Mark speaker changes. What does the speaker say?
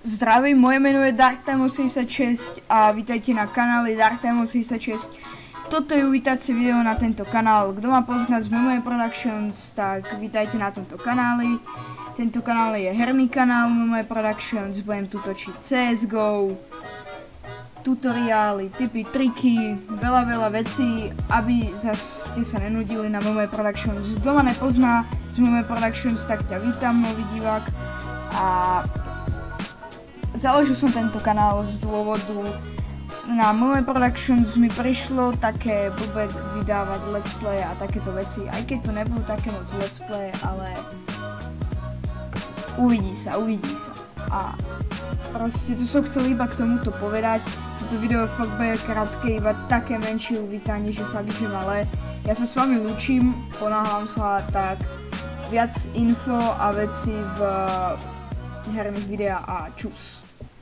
Speaker 1: Zdravím, moje jméno je DarkTime86 a vítajte na kanáli DarkTime86. Toto je uvítací video na tento kanál. Kdo má poznat z Memory Productions, tak vítajte na tomto kanáli. Tento kanál je herný kanál Memory Productions, budem tu točiť CSGO, tutoriály, tipy, triky, veľa vecí, aby zase ste sa nenudili na Memory Productions. Kto ma nepozná z Memory Productions, tak ťa vítam, nový divák. A založil som tento kanál z dôvodu, na Memory Productions mi prišlo také blbé vydávať let's play a takéto veci, aj keď to nebudú také moc let's play, ale uvidí sa. A proste to som chcel iba k tomuto povedať. Toto video fakt bude krátke, iba také menšie uvítanie, že fakt, že malé. Ja sa s vami lúčim, ponáhľam sa, tak viac info a veci v herných videách a čus.